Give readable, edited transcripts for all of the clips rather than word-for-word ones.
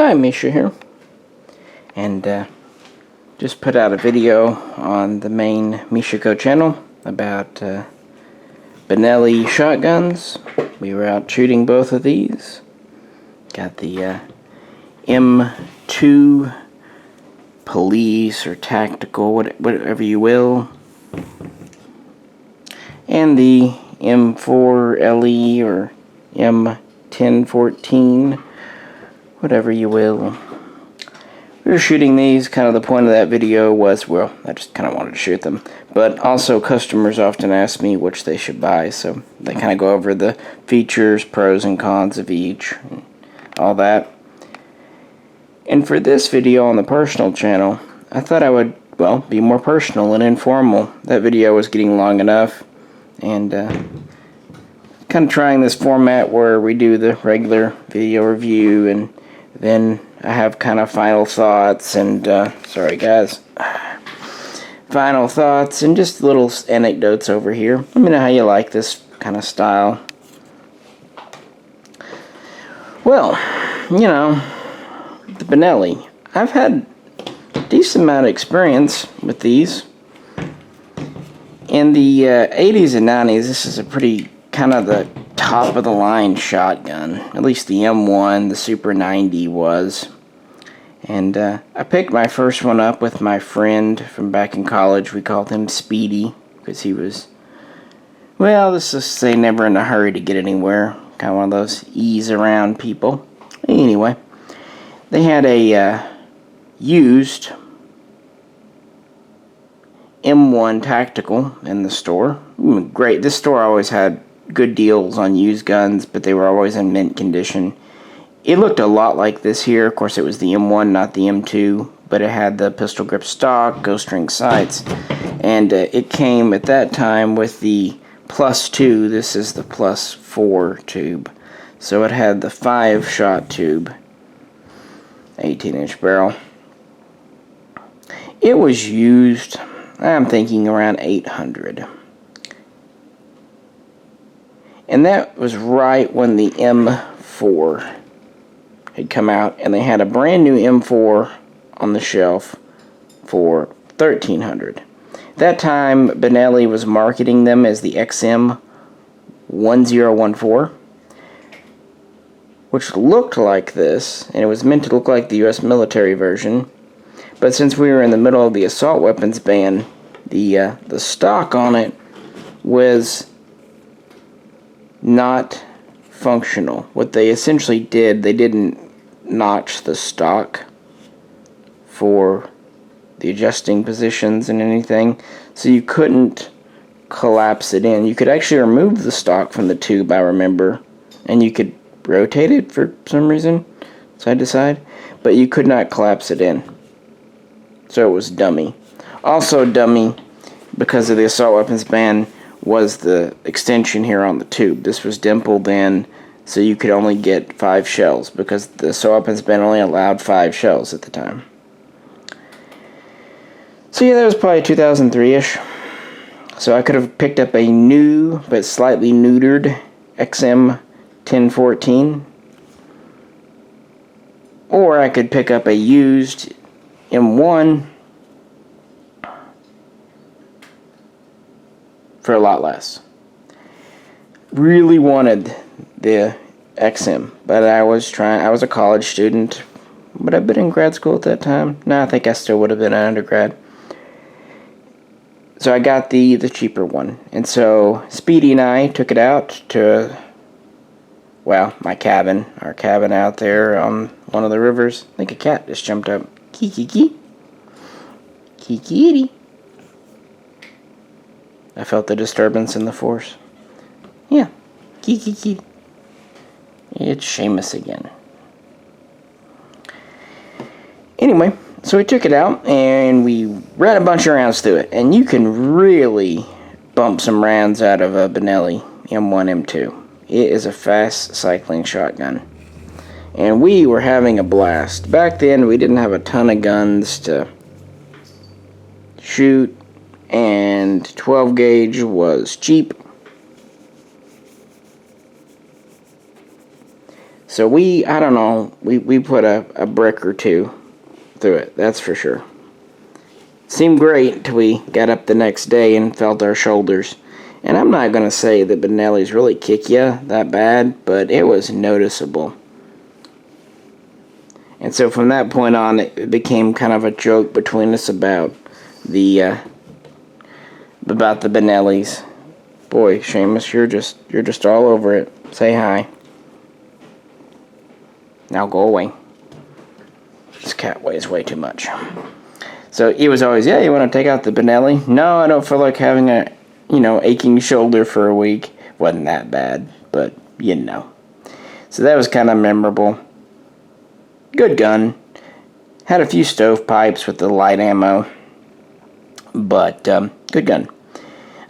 Hi, Misha here, and just put out a video on the main Mishaco channel about Benelli shotguns. We were out shooting both of these. Got the M2 police or tactical, whatever you will, and the M4LE or M1014, whatever you will. We were shooting these. Kind of the point of that video was, well, I just kind of wanted to shoot them, but also customers often ask me which they should buy, so they kind of go over the features, pros and cons of each, and all that. And for this video on the personal channel, I thought I would, well, be more personal and informal. That video was getting long enough, and kind of trying this format where we do the regular video review, and then I have kind of final thoughts and, sorry guys, final thoughts and just little anecdotes over here. Let me know how you like this kind of style. Well, you know, the Benelli. I've had a decent amount of experience with these. In the 80s and 90s, this is a pretty kind of the top of the line shotgun. At least the M1, the Super 90 was. And I picked my first one up with my friend from back in college. We called him Speedy because he was, well, let's just say never in a hurry to get anywhere. Kind of one of those ease around people. Anyway, they had a used M1 tactical in the store. Great. This store always had good deals on used guns, but they were always in mint condition. It looked a lot like this here. Of course, it was the M1, not the M2, but it had the pistol grip stock, ghost ring sights, and it came at that time with the +2. This is the +4 tube. So it had the 5-shot tube, 18-inch barrel. It was used, I'm thinking, around $800. And that was right when the M4 had come out, and they had a brand new M4 on the shelf for $1,300. At that time, Benelli was marketing them as the XM1014, which looked like this, and it was meant to look like the U.S. military version. But since we were in the middle of the assault weapons ban, the stock on it was not functional. What they essentially did, they didn't notch the stock for the adjusting positions and anything, so you couldn't collapse it in. You could actually remove the stock from the tube, I remember, and you could rotate it for some reason, side to side, but you could not collapse it in. So it was dummy. Also dummy, because of the assault weapons ban, was the extension here on the tube. This was dimpled in, so you could only get 5 shells, because the assault weapons ban only allowed 5 shells at the time. So yeah, that was probably 2003-ish. So I could have picked up a new, but slightly neutered XM1014. Or I could pick up a used M1 for a lot less. Really wanted the XM, but I was a college student. Would I have been in grad school at that time? No, I think I still would have been an undergrad. So I got the cheaper one. And so Speedy and I took it out to, well, my cabin. Our cabin out there on one of the rivers. I think a cat just jumped up. Kiki. Kiki. I felt the disturbance in the force. Yeah. Kiki. It's Seamus again. Anyway, so we took it out and we ran a bunch of rounds through it. And you can really bump some rounds out of a Benelli M1, M2. It is a fast cycling shotgun. And we were having a blast. Back then, we didn't have a ton of guns to shoot, and 12 gauge was cheap. So I don't know, we put a brick or two through it, that's for sure. Seemed great until we got up the next day and felt our shoulders. And I'm not going to say that Benelli's really kick you that bad, but it was noticeable. And so from that point on, it became kind of a joke between us about the Benellis. Boy, Seamus, you're just all over it. Say hi. Now go away. This cat weighs way too much. So he was always, yeah, you want to take out the Benelli? No, I don't feel like having a, aching shoulder for a week. Wasn't that bad, but So that was kind of memorable. Good gun. Had a few stovepipes with the light ammo, but good gun.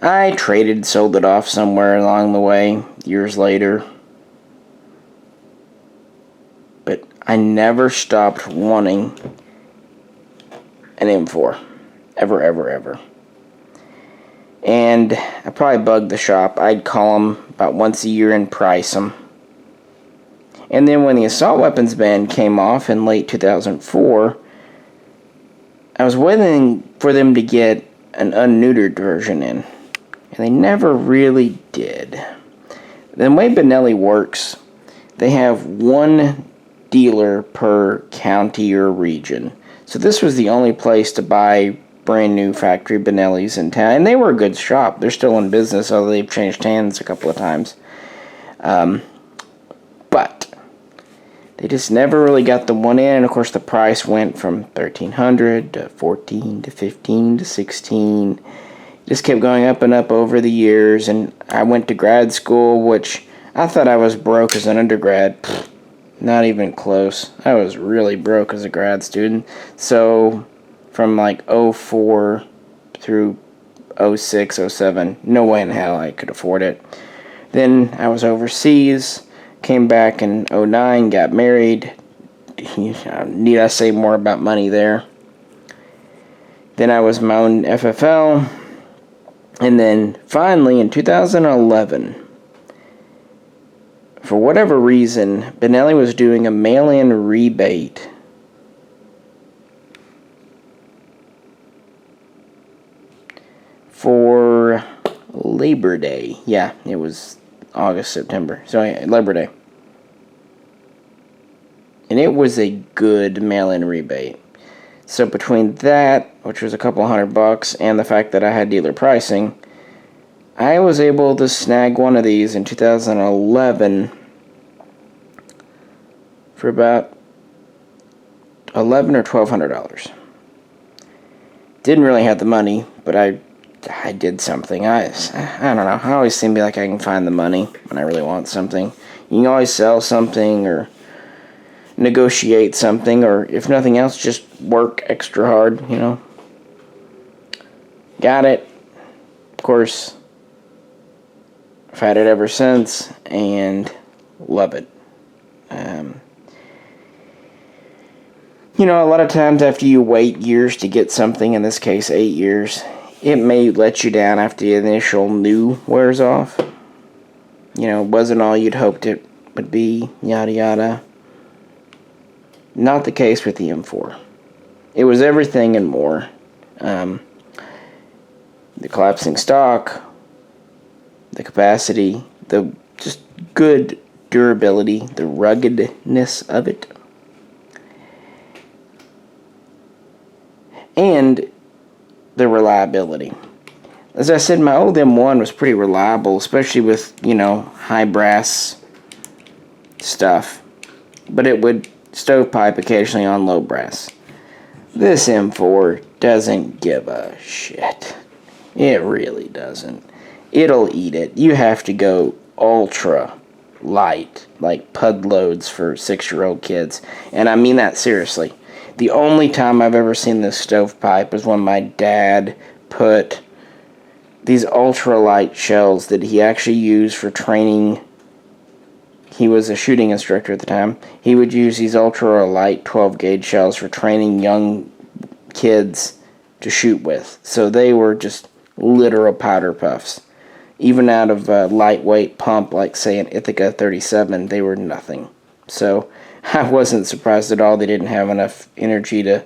I sold it off somewhere along the way, years later. But I never stopped wanting an M4. Ever, ever, ever. And I probably bugged the shop. I'd call them about once a year and price them. And then when the assault weapons ban came off in late 2004, I was waiting for them to get an unneutered version in. And they never really did. The way Benelli works, they have one dealer per county or region. So this was the only place to buy brand new factory Benellis in town. And they were a good shop. They're still in business, although they've changed hands a couple of times. But they just never really got the one in. And of course the price went from $1,300 to $14 to $15 to $16. Just kept going up and up over the years. And I went to grad school, which I thought I was broke as an undergrad. Not even close. I was really broke as a grad student. So from like 04 through 06, 07, no way in hell I could afford it. Then I was overseas, came back in 09, got married. Need I say more about money there? Then I was my own FFL. And then finally in 2011, for whatever reason, Benelli was doing a mail-in rebate for Labor Day. Yeah, it was August, September. So, Labor Day. And it was a good mail-in rebate. So between that, which was a couple $100, and the fact that I had dealer pricing, I was able to snag one of these in 2011 for about $1,100 or $1,200. Didn't really have the money, but I did something. I don't know. I always seem to be like I can find the money when I really want something. You can always sell something or negotiate something, or if nothing else, just work extra hard, Got it. Of course, I've had it ever since, and love it. A lot of times after you wait years to get something, in this case 8 years, it may let you down after the initial new wears off. It wasn't all you'd hoped it would be, yada yada. Not the case with the M4. It was everything and more. The collapsing stock, the capacity, the just good durability, the ruggedness of it. And the reliability. As I said, my old M1 was pretty reliable, especially with, high brass stuff. But it would stovepipe occasionally on low brass. This M4 doesn't give a shit. It really doesn't. It'll eat it. You have to go ultra light, like pud loads for 6-year-old kids. And I mean that seriously. The only time I've ever seen this stovepipe was when my dad put these ultralight shells that he actually used for training. He was a shooting instructor at the time. He would use these ultralight 12-gauge shells for training young kids to shoot with. So they were just literal powder puffs. Even out of a lightweight pump like, say, an Ithaca 37, they were nothing. So I wasn't surprised at all they didn't have enough energy to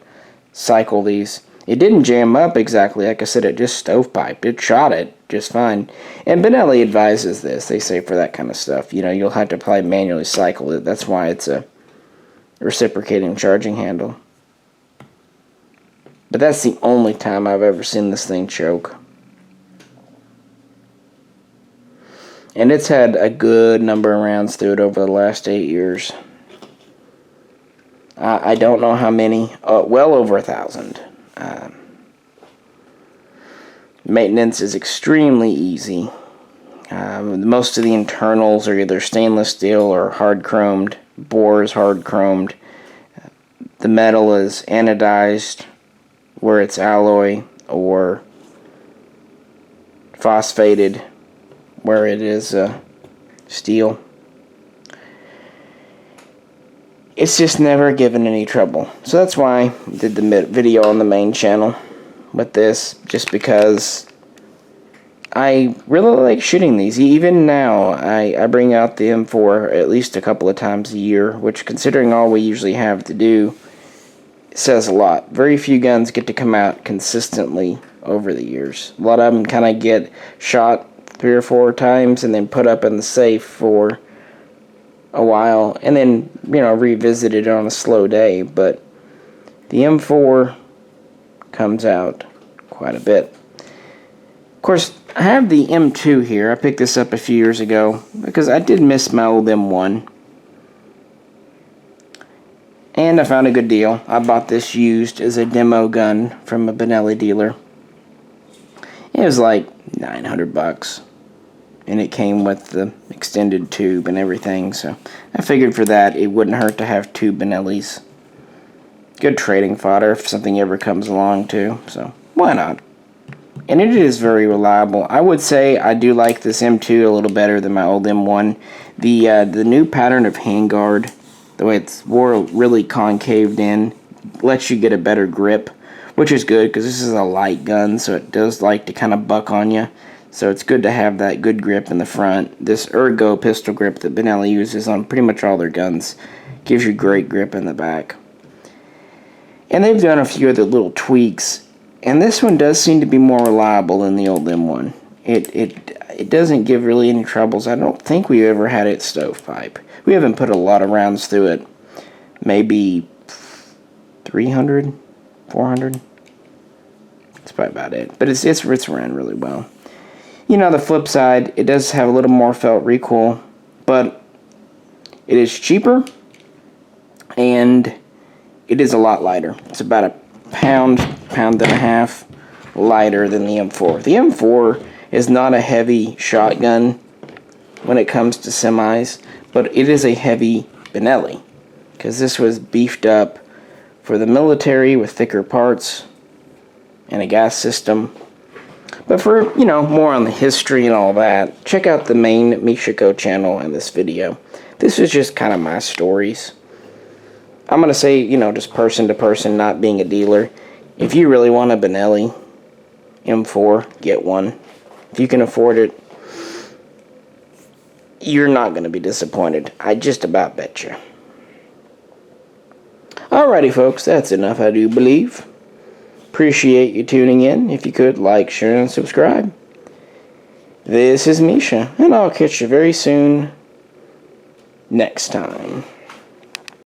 cycle these. It didn't jam up exactly. Like I said, it just stovepiped. It shot it just fine. And Benelli advises this. They say for that kind of stuff, you'll have to probably manually cycle it. That's why it's a reciprocating charging handle. But that's the only time I've ever seen this thing choke. And it's had a good number of rounds through it over the last 8 years. I don't know how many. Well over 1,000. Maintenance is extremely easy. Most of the internals are either stainless steel or hard chromed. Bore is hard chromed. The metal is anodized where it's alloy, or phosphated where it is steel. It's just never given any trouble. So that's why I did the video on the main channel with this, just because I really like shooting these. Even now, I bring out the M4 at least a couple of times a year, which, considering all we usually have to do, says a lot. Very few guns get to come out consistently over the years. A lot of them kind of get shot 3 or 4 times and then put up in the safe for a while, and then, revisited on a slow day. But the M4 comes out quite a bit. Of course, I have the M2 here. I picked this up a few years ago because I did miss my old M1. And I found a good deal. I bought this used as a demo gun from a Benelli dealer. It was like $900. And it came with the extended tube and everything, so I figured for that it wouldn't hurt to have 2 Benellis. Good trading fodder if something ever comes along too, so why not? And it is very reliable. I would say I do like this M2 a little better than my old M1. The new pattern of handguard, the way it's more really concaved in, lets you get a better grip, which is good because this is a light gun, so it does like to kind of buck on you. So it's good to have that good grip in the front. This Ergo pistol grip that Benelli uses on pretty much all their guns gives you great grip in the back. And they've done a few other little tweaks, and this one does seem to be more reliable than the old M1. It doesn't give really any troubles. I don't think we ever had it stovepipe. We haven't put a lot of rounds through it. Maybe 300, 400. That's probably about it. But it's ran really well. The flip side, it does have a little more felt recoil, but it is cheaper, and it is a lot lighter. It's about a pound and a half lighter than the M4. The M4 is not a heavy shotgun when it comes to semis, but it is a heavy Benelli, because this was beefed up for the military with thicker parts and a gas system. But for, more on the history and all that, check out the main Mishaco channel in this video. This is just kind of my stories. I'm going to say, just person to person, not being a dealer. If you really want a Benelli M4, get one. If you can afford it, you're not going to be disappointed. I just about bet you. Alrighty, folks, that's enough, I do believe. Appreciate you tuning in. If you could, like, share, and subscribe. This is Misha, and I'll catch you very soon next time.